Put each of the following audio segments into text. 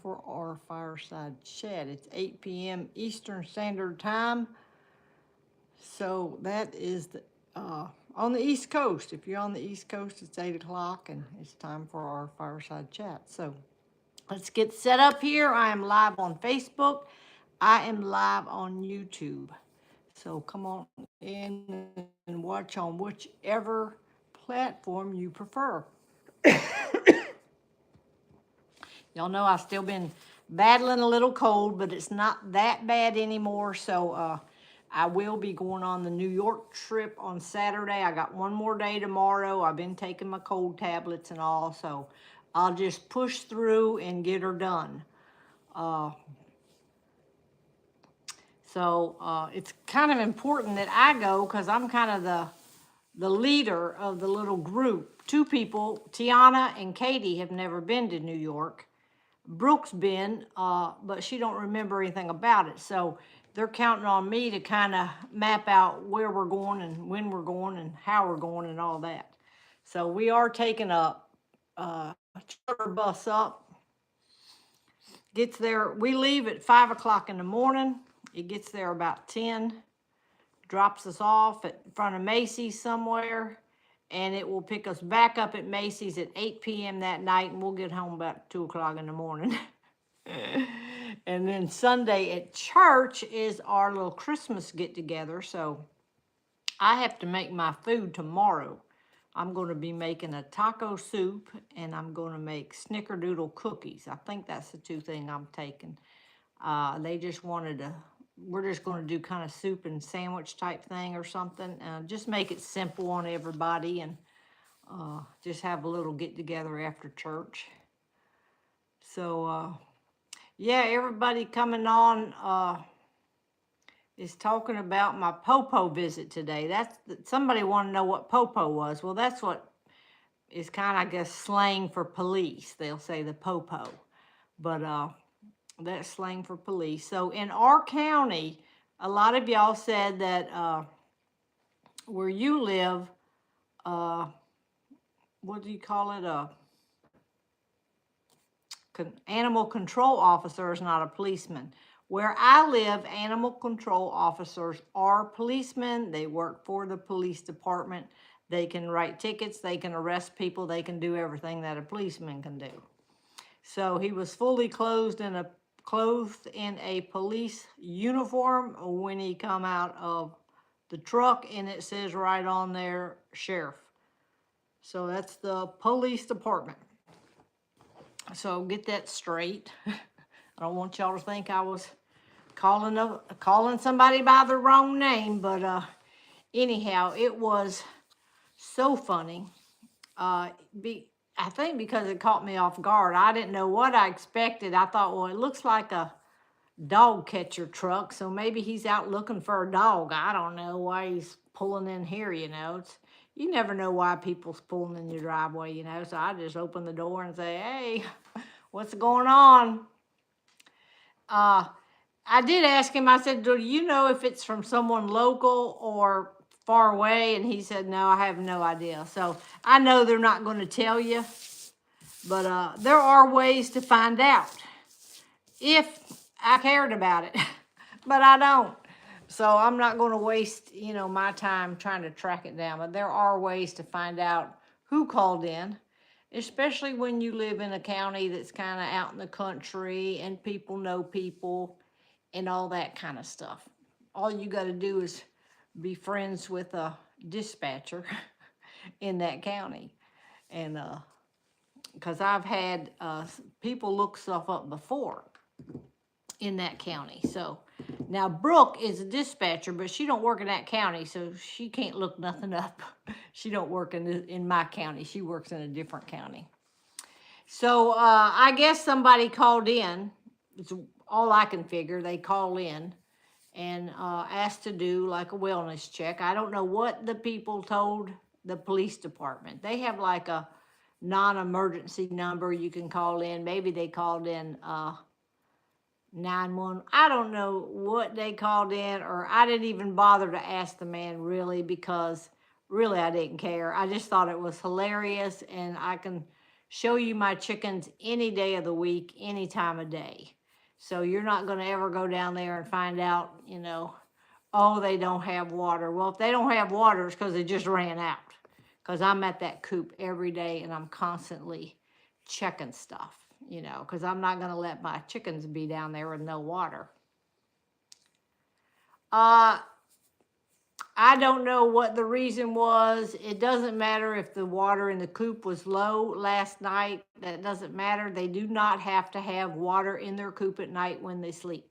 for our fireside chat. It's 8 p.m. Eastern Standard Time. So that is on the East Coast. If you're on the East Coast, it's 8 o'clock and it's time for our fireside chat. So let's get set up here. I am live on Facebook. I am live on YouTube. So come on in and watch on whichever platform you prefer. Y'all know I've still been battling a little cold, but it's not that bad anymore. So I will be going on the New York trip on Saturday. I got one more day tomorrow. I've been taking my cold tablets and all, so I'll just push through and get her done. So it's kind of important that I go because I'm kind of the leader of the little group. Two people, Tiana and Katie, have never been to New York. Brooke's been, but she don't remember anything about it. So they're counting on me to kind of map out where we're going and when we're going and how we're going and all that. So we are taking a charter bus up. Gets there, we leave at 5 o'clock in the morning. It gets there about 10, drops us off in front of Macy's somewhere, and it will pick us back up at Macy's at 8 p.m. that night, and we'll get home about 2 o'clock in the morning. And then Sunday at church is our little Christmas get-together, so I have to make my food tomorrow. I'm going to be making a taco soup, and I'm going to make snickerdoodle cookies. I think that's the two things I'm taking. They just wanted to, we're just going to do kind of soup and sandwich type thing or something. Just make it simple on everybody and just have a little get-together after church. So, yeah, everybody coming on is talking about my Popo visit today. Somebody wanted to know what Popo was. Well, that's what is kind of, I guess, slang for police. They'll say the Popo, but that's slang for police. So in our county, a lot of y'all said that where you live, what do you call it? Animal control officer is not a policeman. Where I live, animal control officers are policemen. They work for the police department. They can write tickets. They can arrest people. They can do everything that a policeman can do. So he was fully clothed in a police uniform when he come out of the truck, and it says right on there, sheriff. So that's the police department. So get that straight. I don't want y'all to think I was calling somebody by the wrong name, but anyhow, it was so funny. I think because it caught me off guard. I didn't know what I expected. I thought, well, it looks like a dog catcher truck, so maybe he's out looking for a dog. I don't know why he's pulling in here, you never know why people's pulling in your driveway, so I just open the door and say, hey, what's going on? I did ask him, I said, do you know if it's from someone local or far away? And he said, no, I have no idea. So I know they're not going to tell you, but there are ways to find out if I cared about it, but I don't. So I'm not going to waste, my time trying to track it down. But there are ways to find out who called in, especially when you live in a county that's kind of out in the country and people know people and all that kind of stuff. All you got to do is be friends with a dispatcher in that county. And because I've had people look stuff up before in that county. So now Brooke is a dispatcher, but she don't work in that county, so she can't look nothing up. She don't work in my county. She works in a different county. So I guess somebody called in. It's all I can figure. They call in and asked to do like a wellness check. I don't know what the people told the police department. They have like a non-emergency number you can call in. Maybe they called in 911. I don't know what they called in, or I didn't even bother to ask the man really, because really I didn't care. I just thought it was hilarious, and I can show you my chickens any day of the week, any time of day. So you're not going to ever go down there and find out, oh, they don't have water. Well, if they don't have water, it's because they just ran out. Because I'm at that coop every day and I'm constantly checking stuff, because I'm not going to let my chickens be down there with no water. I don't know what the reason was. It doesn't matter if the water in the coop was low last night. That doesn't matter. They do not have to have water in their coop at night when they sleep.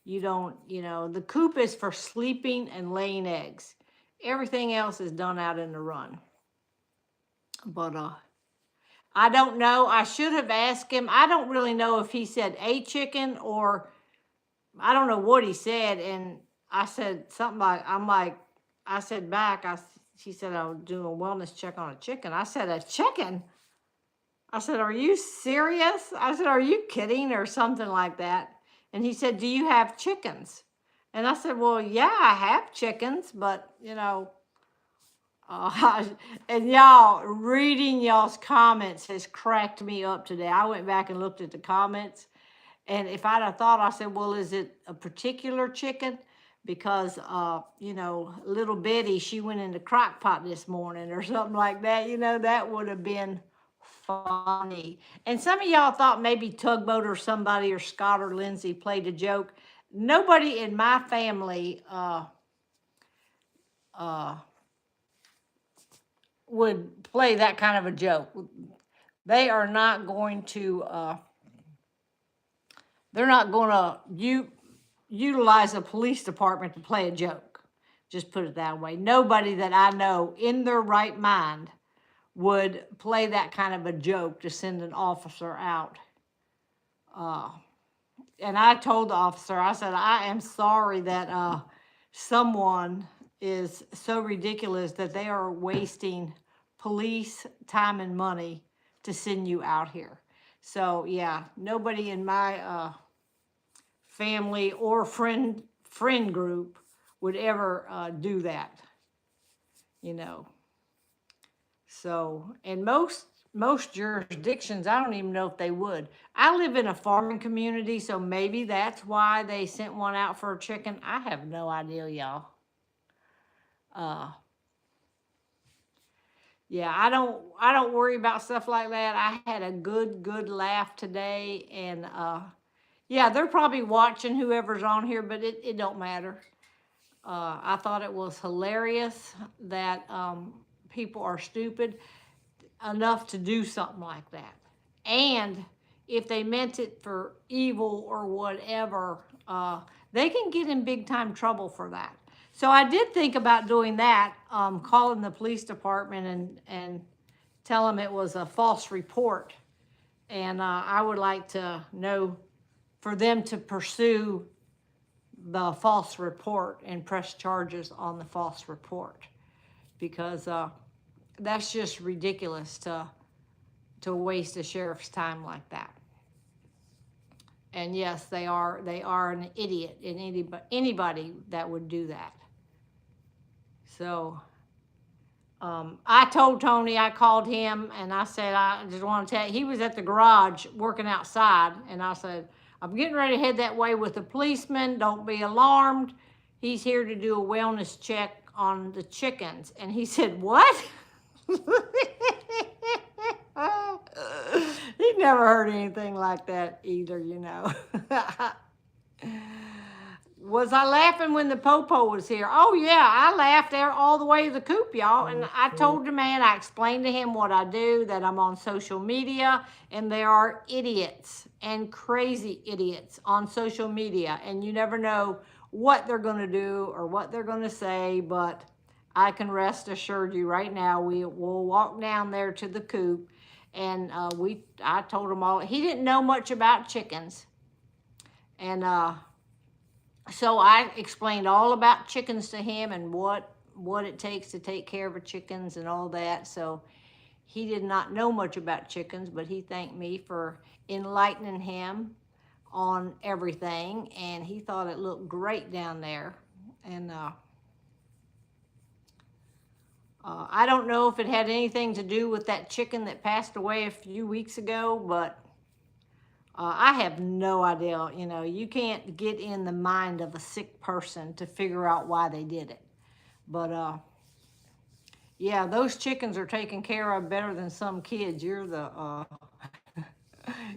You don't, the coop is for sleeping and laying eggs. Everything else is done out in the run. But I don't know. I should have asked him. I don't really know if he said a chicken or I don't know what he said. And I said something like, I said back, she said I was doing a wellness check on a chicken. I said, a chicken? I said, are you serious? I said, are you kidding or something like that? And he said, do you have chickens? And I said, well, yeah, I have chickens, but, and y'all, reading y'all's comments has cracked me up today. I went back and looked at the comments. And if I'd have thought, I said, well, is it a particular chicken? Because, little Betty, she went in the crock pot this morning or something like that. That would have been funny. And some of y'all thought maybe Tugboat or somebody or Scott or Lindsay played a joke. Nobody in my family would play that kind of a joke. They are not going to, they're not going to utilize a police department to play a joke. Just put it that way. Nobody that I know in their right mind would play that kind of a joke to send an officer out. And I told the officer, I said, I am sorry that someone is so ridiculous that they are wasting police time and money to send you out here. So yeah, nobody in my family or friend group would ever do that, So, and most jurisdictions, I don't even know if they would. I live in a farming community, so maybe that's why they sent one out for a chicken. I have no idea, y'all. Yeah, I don't worry about stuff like that. I had a good laugh today, and yeah, they're probably watching whoever's on here, but it don't matter. I thought it was hilarious that people are stupid enough to do something like that. And if they meant it for evil or whatever, they can get in big time trouble for that. So I did think about doing that, calling the police department and tell them it was a false report. And I would like to know for them to pursue the false report and press charges on the false report, because that's just ridiculous to waste a sheriff's time like that. And yes, they are an idiot, and anybody that would do that. So I told Tony, I called him and I said, I just want to tell you, he was at the garage working outside, and I said, I'm getting ready to head that way with the policeman. Don't be alarmed. He's here to do a wellness check on the chickens. And he said, what? He never heard anything like that either, Was I laughing when the Popo was here? Oh yeah, I laughed there all the way to the coop, y'all. And I told the man, I explained to him what I do, that I'm on social media, and there are idiots and crazy idiots on social media, and you never know what they're going to do or what they're going to say. But I can rest assured you right now, we will walk down there to the coop, and I told him all. He didn't know much about chickens, and so I explained all about chickens to him and what it takes to take care of a chickens and all that. So he did not know much about chickens, but he thanked me for enlightening him on everything, and he thought it looked great down there. And I don't know if it had anything to do with that chicken that passed away a few weeks ago, but I have no idea. You know, you can't get in the mind of a sick person to figure out why they did it. But yeah, those chickens are taken care of better than some kids. You're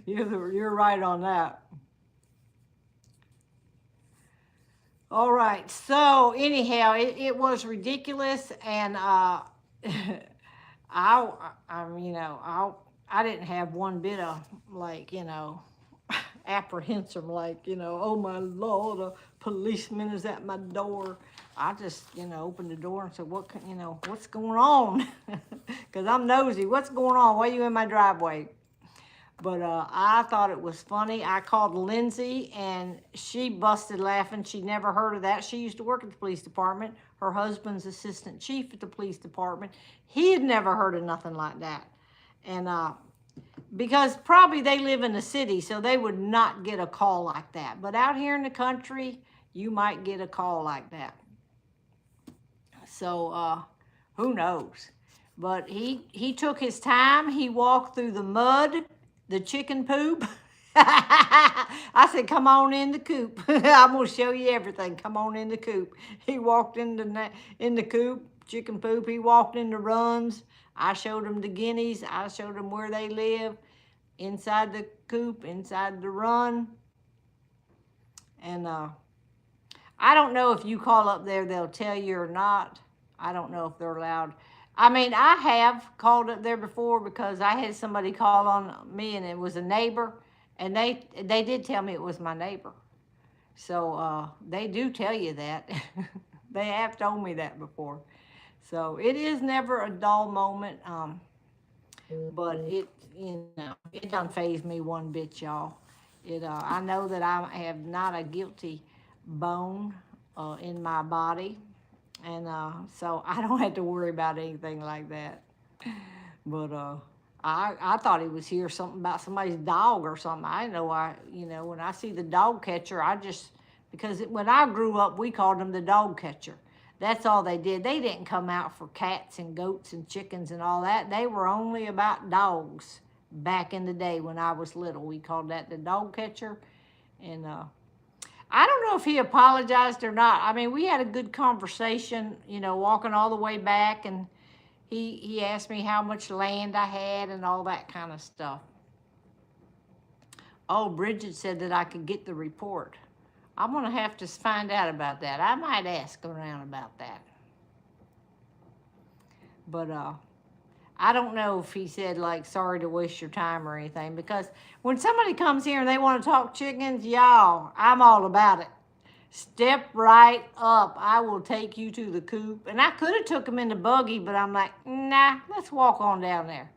right on that. All right. So anyhow, it was ridiculous, and I'm, I didn't have one bit of, like, apprehensive, like, oh my Lord, a policeman is at my door. I just, opened the door and said, what's going on? Because I'm nosy. What's going on? Why are you in my driveway? But I thought it was funny. I called Lindsay and she busted laughing. She never heard of that. She used to work at the police department. Her husband's assistant chief at the police department. He had never heard of nothing like that. And because probably they live in the city, so they would not get a call like that. But out here in the country, you might get a call like that. So who knows? But he took his time. He walked through the mud, the chicken poop. I said, come on in the coop. I'm going to show you everything. Come on in the coop. He walked in the coop, chicken poop. He walked in the runs. I showed him the guineas. I showed him where they live, inside the coop, inside the run. And I don't know if you call up there, they'll tell you or not. I don't know if they're allowed. I mean, I have called up there before because I had somebody call on me and it was a neighbor, and they did tell me it was my neighbor. So they do tell you that. They have told me that before. So it is never a dull moment, but it doesn't faze me one bit, y'all. I know that I have not a guilty bone in my body, and so I don't have to worry about anything like that. But I thought he was here something about somebody's dog or something. I know when I see the dog catcher, because when I grew up, we called him the dog catcher. That's all they did. They didn't come out for cats and goats and chickens and all that. They were only about dogs back in the day when I was little. We called that the dog catcher. And I don't know if he apologized or not. I mean, we had a good conversation, walking all the way back, and he asked me how much land I had and all that kind of stuff. Oh, Bridget said that I could get the report. I'm going to have to find out about that. I might ask around about that. But I don't know if he said, like, sorry to waste your time or anything, because when somebody comes here and they want to talk chickens, y'all, I'm all about it. Step right up. I will take you to the coop. And I could have took him in the buggy, but I'm like, nah, let's walk on down there.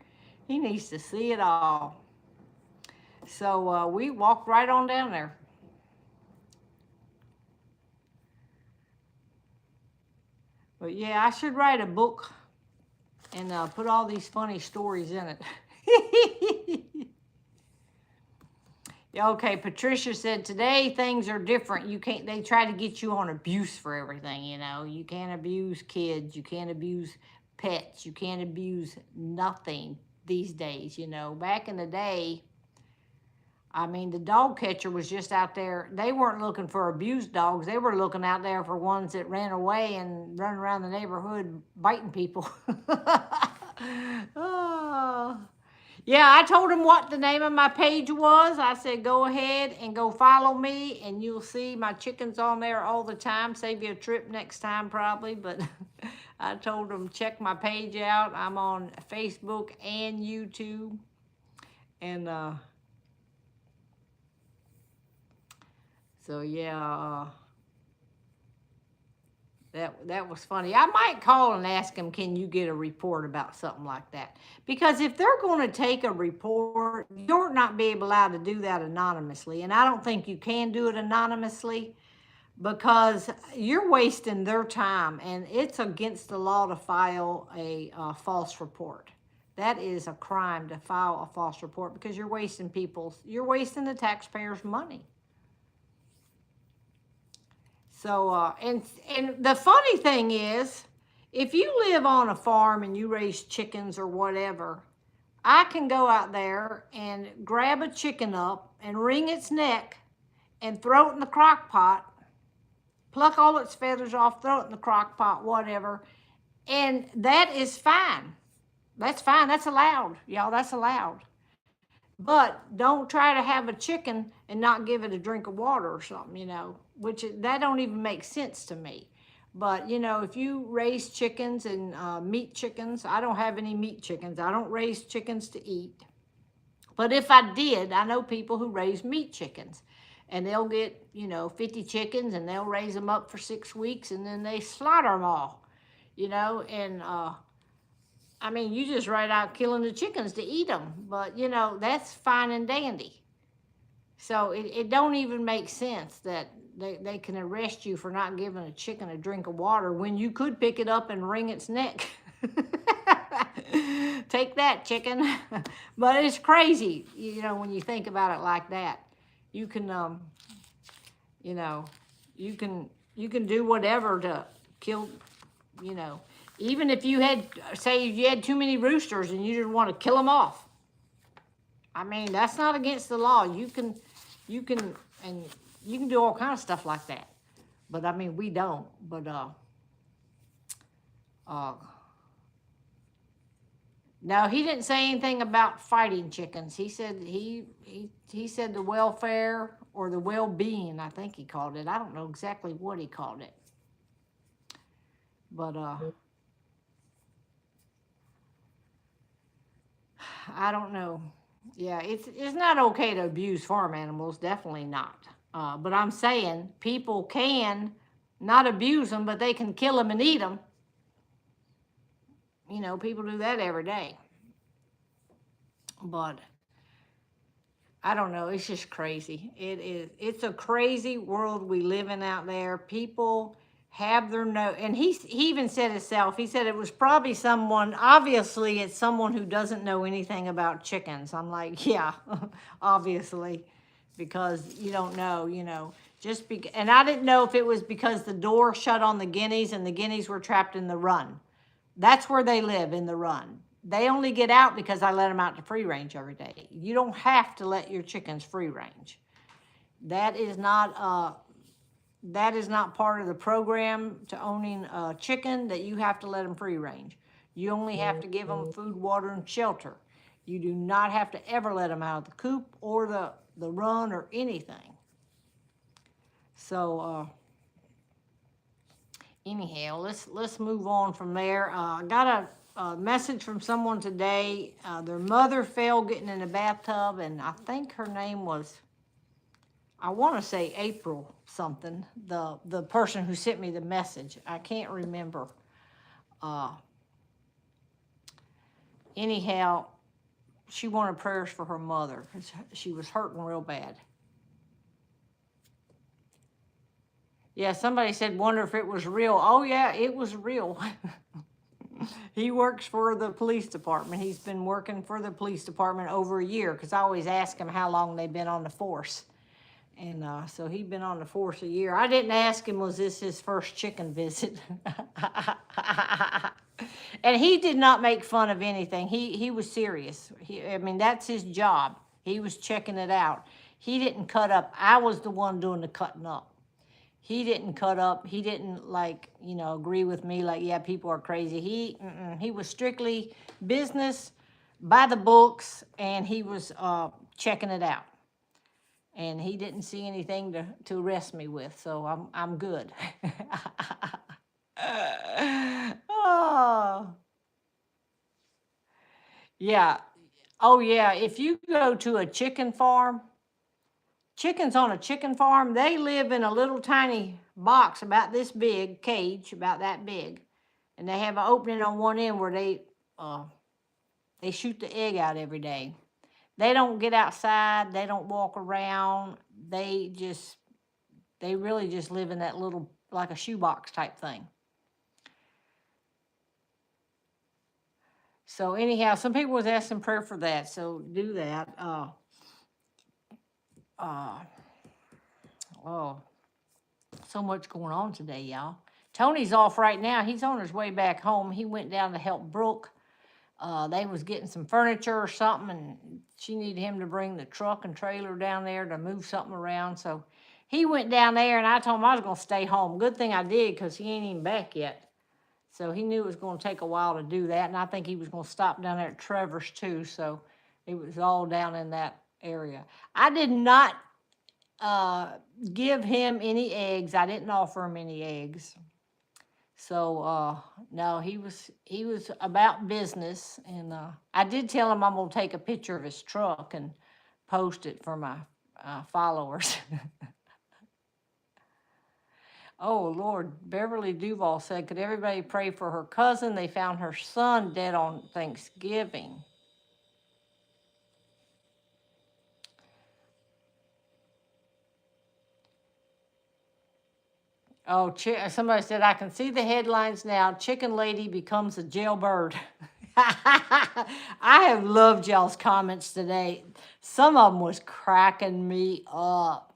He needs to see it all. So we walked right on down there. But yeah, I should write a book and put all these funny stories in it. Okay, Patricia said, today things are different. They try to get you on abuse for everything, You can't abuse kids. You can't abuse pets. You can't abuse nothing these days, Back in the day, I mean, the dog catcher was just out there. They weren't looking for abused dogs. They were looking out there for ones that ran away and run around the neighborhood biting people. Oh. Yeah, I told him what the name of my page was. I said, go ahead and go follow me, and you'll see my chickens on there all the time. Save you a trip next time, probably. But I told him, check my page out. I'm on Facebook and YouTube. And so yeah, that was funny. I might call and ask them, can you get a report about something like that? Because if they're going to take a report, you're not be allowed to do that anonymously. And I don't think you can do it anonymously because you're wasting their time, and it's against the law to file a false report. That is a crime to file a false report because you're wasting the taxpayers' money. So, and the funny thing is, if you live on a farm and you raise chickens or whatever, I can go out there and grab a chicken up and wring its neck and throw it in the crock pot, pluck all its feathers off, throw it in the crock pot, whatever, and that is fine. That's fine. That's allowed, y'all. That's allowed. But don't try to have a chicken and not give it a drink of water or something, which that don't even make sense to me. But if you raise chickens and meat chickens, I don't have any meat chickens. I don't raise chickens to eat. But if I did, I know people who raise meat chickens, and they'll get 50 chickens and they'll raise them up for 6 weeks and then they slaughter them all, and I mean, you just right out killing the chickens to eat them, but that's fine and dandy. So it don't even make sense that they can arrest you for not giving a chicken a drink of water when you could pick it up and wring its neck. Take that, chicken. But it's crazy, when you think about it like that. You can, you know, you can do whatever to kill, you know. Even if you had, say you had too many roosters and you didn't want to kill them off. I mean, that's not against the law. You can do all kinds of stuff like that. But I mean, we don't. But no, he didn't say anything about fighting chickens. He said he said the welfare or the well-being, I think he called it. I don't know exactly what he called it. But I don't know. Yeah, it's not okay to abuse farm animals, definitely not. But I'm saying people can not abuse them, but they can kill them and eat them. You know, people do that every day. But I don't know, it's just crazy. It's a crazy world we live in out there. People have their and he even said himself, he said it was probably someone, obviously it's someone who doesn't know anything about chickens. I'm like, yeah, obviously, because you don't know, and I didn't know if it was because the door shut on the guineas and the guineas were trapped in the run. That's where they live, in the run. They only get out because I let them out to free range every day. You don't have to let your chickens free range. That is not part of the program to owning a chicken, that you have to let them free range. You only have to give them food, water, and shelter. You do not have to ever let them out of the coop or the run or anything. So anyhow, let's move on from there. I got a message from someone today. Their mother fell getting in a bathtub, and I think her name was, I want to say April something, the person who sent me the message. I can't remember. Anyhow, she wanted prayers for her mother. She was hurting real bad. Yeah, somebody said, wonder if it was real. Oh, yeah, it was real. He works for the police department. He's been working for the police department over a year, because I always ask him how long they've been on the force. And so he'd been on the force a year. I didn't ask him, was this his first chicken visit? And he did not make fun of anything. He was serious. I mean, that's his job. He was checking it out. He didn't cut up. I was the one doing the cutting up. He didn't cut up. He didn't agree with me like, yeah, people are crazy. He was strictly business, by the books, and he was checking it out. And he didn't see anything to arrest me with, so I'm good. Oh, yeah. Oh, yeah. If you go to a chicken farm, chickens on a chicken farm, they live in a little tiny box about this big, cage about that big, and they have an opening on one end where they shoot the egg out every day. They don't get outside. They don't walk around. They really just live in that little, like a shoebox type thing. So anyhow, some people was asking prayer for that, so do that. Oh, so much going on today, y'all. Tony's off right now. He's on his way back home. He went down to help Brooke. They was getting some furniture or something, and she needed him to bring the truck and trailer down there to move something around. So he went down there, and I told him I was going to stay home. Good thing I did, because he ain't even back yet. So he knew it was going to take a while to do that, and I think he was going to stop down there at Trevor's too. So it was all down in that area. I did not give him any eggs. I didn't offer him any eggs. So no, he was about business, and I did tell him I'm gonna take a picture of his truck and post it for my followers. Oh Lord, Beverly Duval said, could everybody pray for her cousin? They found her son dead on Thanksgiving. Oh, somebody said, I can see the headlines now. Chicken lady becomes a jailbird. I have loved y'all's comments today. Some of them was cracking me up.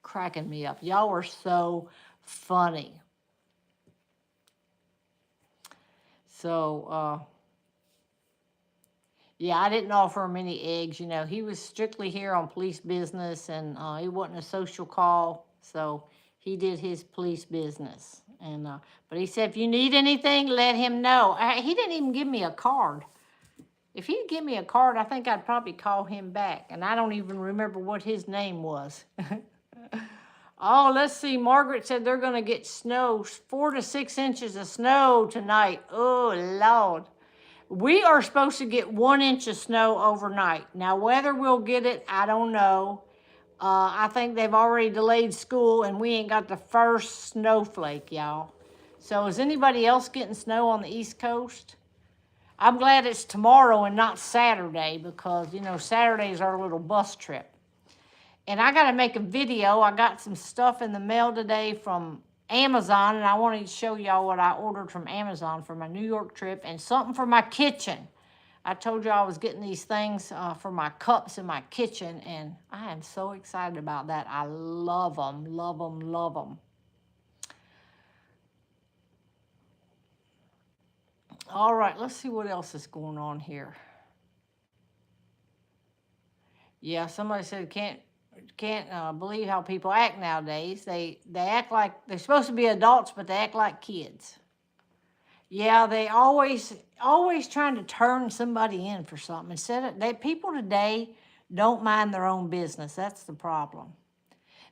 Cracking me up. Y'all were so funny. So, yeah, I didn't offer him any eggs. You know, he was strictly here on police business, and it wasn't a social call. So he did his police business. And but he said, if you need anything, let him know. He didn't even give me a card. If he'd give me a card, I think I'd probably call him back. And I don't even remember what his name was. Oh, let's see. Margaret said they're going to get snow, 4 to 6 inches of snow tonight. Oh, Lord. We are supposed to get 1 inch of snow overnight. Now, whether we'll get it, I don't know. I think they've already delayed school, and we ain't got the first snowflake, y'all. So is anybody else getting snow on the East Coast? I'm glad it's tomorrow and not Saturday, because, you know, Saturday is our little bus trip. And I got to make a video. I got some stuff in the mail today from Amazon, and I wanted to show y'all what I ordered from Amazon for my New York trip, and something for my kitchen. I told you I was getting these things for my cups in my kitchen, and I am so excited about that. I love them, love them, love them. All right, let's see what else is going on here. Yeah, somebody said can't believe how people act nowadays. They act like they're supposed to be adults, but they act like kids. Yeah, they always trying to turn somebody in for something. People today don't mind their own business. That's the problem.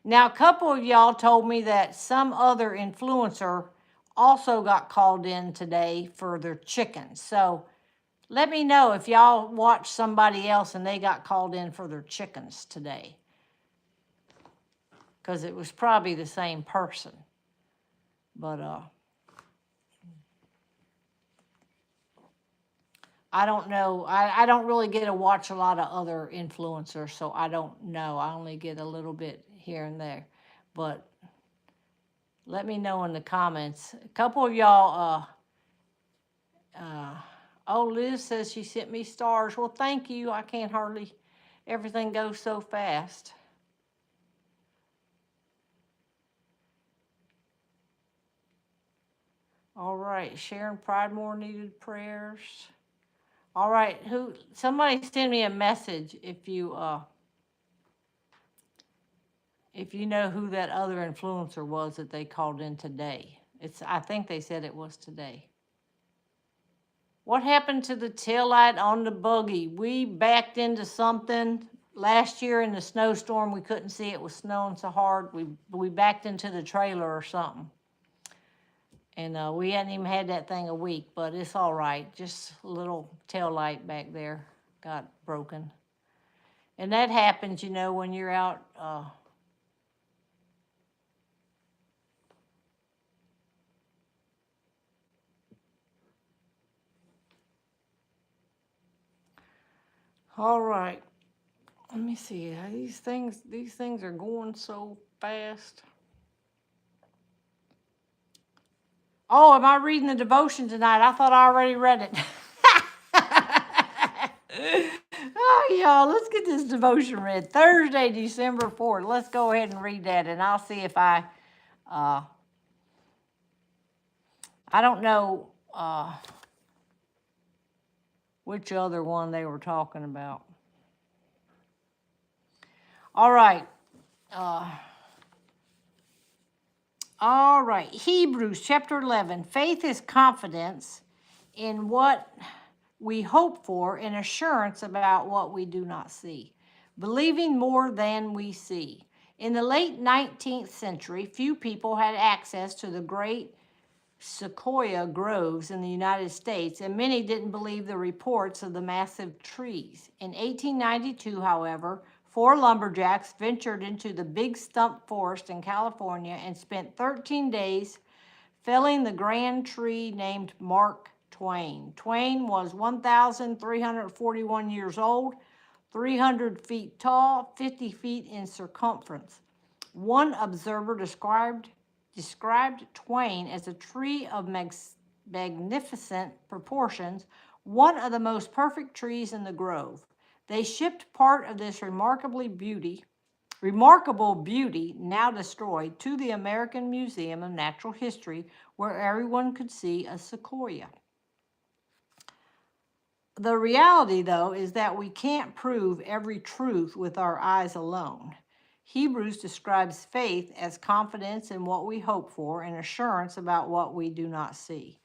Now, a couple of y'all told me that some other influencer also got called in today for their chickens. So let me know if y'all watched somebody else and they got called in for their chickens today. Because it was probably the same person. But I don't know. I don't really get to watch a lot of other influencers, so I don't know. I only get a little bit here and there. But let me know in the comments. A couple of y'all, oh, Liz says she sent me stars. Well, thank you. I can't hardly, everything goes so fast. All right, Sharon Pridemore needed prayers. All right, somebody send me a message if you know who that other influencer was that they called in today. I think they said it was today. What happened to the taillight on the buggy? We backed into something last year in the snowstorm. We couldn't see it was snowing so hard. We backed into the trailer or something. And we hadn't even had that thing a week, but it's all right. Just a little tail light back there got broken. And that happens, you know, when you're out. All right. Let me see. These things are going so fast. Oh, am I reading the devotion tonight? I thought I already read it. Oh, y'all, let's get this devotion read. Thursday, December 4th. Let's go ahead and read that, and I'll see if I I don't know which other one they were talking about. All right. All right. Hebrews chapter 11. Faith is confidence in what we hope for and assurance about what we do not see, believing more than we see. In the late 19th century, few people had access to the great sequoia groves in the United States, and many didn't believe the reports of the massive trees. In 1892, however, four lumberjacks ventured into the Big Stump Forest in California and spent 13 days felling the grand tree named Mark Twain. Twain was 1,341 years old, 300 feet tall, 50 feet in circumference. One observer described Twain as a tree of magnificent proportions, one of the most perfect trees in the grove. They shipped part of this remarkable beauty, now destroyed, to the American Museum of Natural History, where everyone could see a sequoia. The reality, though, is that we can't prove every truth with our eyes alone. Hebrews describes faith as confidence in what we hope for and assurance about what we do not see.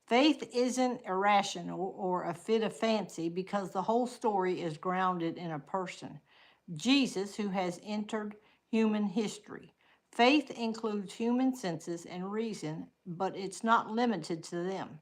Faith isn't irrational or a fit of fancy because the whole story is grounded in a person, Jesus, who has entered human history. Faith includes human senses and reason, but it's not limited to them.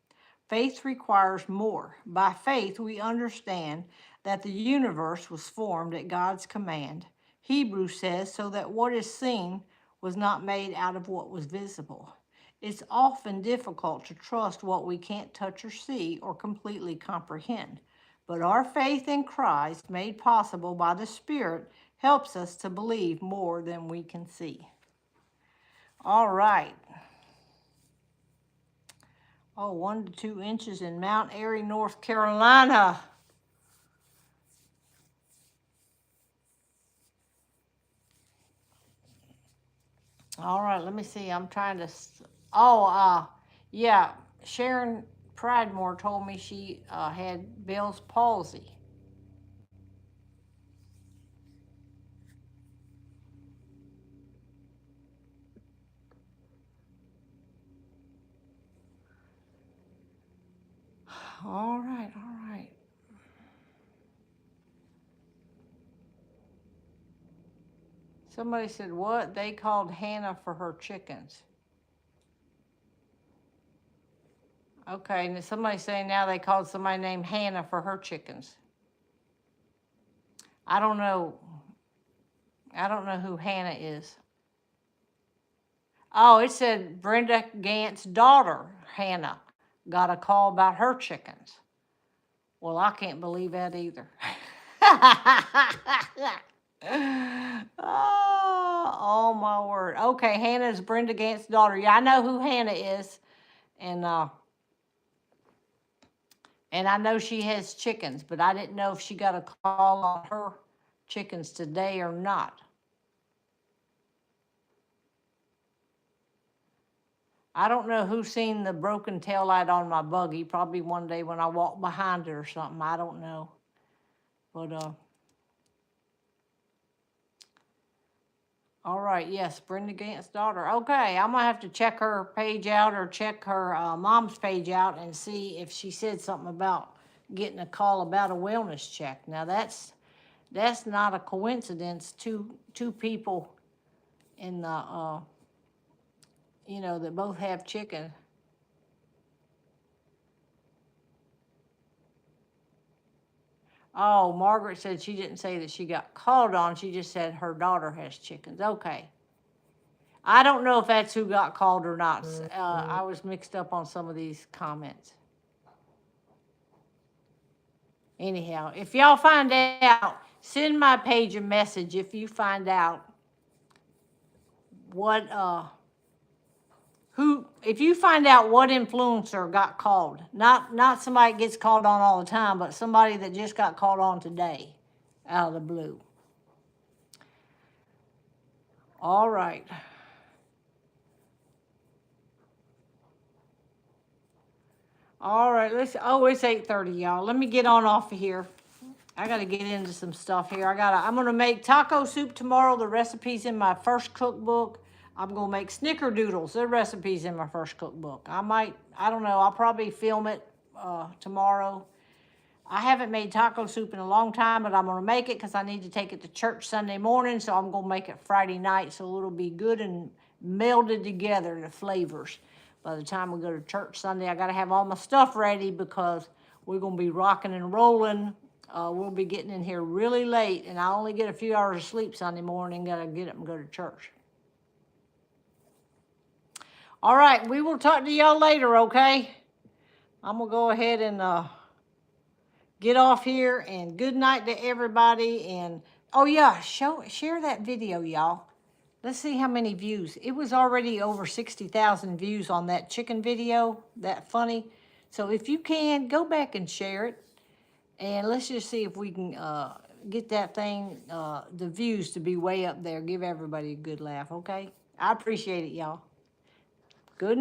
Faith requires more. By faith, we understand that the universe was formed at God's command. Hebrews says, so that what is seen was not made out of what was visible. It's often difficult to trust what we can't touch or see or completely comprehend. But our faith in Christ, made possible by the Spirit, helps us to believe more than we can see. All right. 1 to 2 inches in Mount Airy, North Carolina. All right, let me see. I'm trying to. Yeah. Sharon Pridemore told me she had Bell's palsy. All right, all right. Somebody said, what? They called Hannah for her chickens. Okay, and somebody's saying now they called somebody named Hannah for her chickens. I don't know. I don't know who Hannah is. Oh, it said Brenda Gant's daughter, Hannah, got a call about her chickens. Well, I can't believe that either. Oh, my word. Okay, Hannah is Brenda Gant's daughter. Yeah, I know who Hannah is. And I know she has chickens, but I didn't know if she got a call on her chickens today or not. I don't know who seen the broken tail light on my buggy. Probably one day when I walk behind it or something. I don't know. But all right, yes, Brenda Gant's daughter. Okay, I'm gonna have to check her page out or check her mom's page out and see if she said something about getting a call about a wellness check. Now that's not a coincidence. Two people in the that both have chicken. Oh, Margaret said she didn't say that she got called on. She just said her daughter has chickens. Okay. I don't know if that's who got called or not. I was mixed up on some of these comments. Anyhow, if y'all find out, send my page a message if you find out what if you find out what influencer got called. Not somebody that gets called on all the time, but somebody that just got called on today out of the blue. All right. All right, oh, it's 8:30, y'all. Let me get on off of here. I gotta get into some stuff here. I'm gonna make taco soup tomorrow. The recipe's in my first cookbook. I'm gonna make snickerdoodles. The recipe's in my first cookbook. I don't know, I'll probably film it, tomorrow. I haven't made taco soup in a long time, but I'm gonna make it because I need to take it to church Sunday morning, so I'm gonna make it Friday night, so it'll be good and melded together, the flavors. By the time we go to church Sunday, I gotta have all my stuff ready because we're gonna be rocking and rolling. We'll be getting in here really late, and I only get a few hours of sleep Sunday morning, gotta get up and go to church. All right, we will talk to y'all later, okay? I'm gonna go ahead and, get off here, and good night to everybody. And oh yeah, share that video, y'all. Let's see how many views. It was already over 60,000 views on that chicken video, that funny. So if you can, go back and share it, and let's just see if we can get that thing, the views to be way up there. Give everybody a good laugh, okay? I appreciate it, y'all.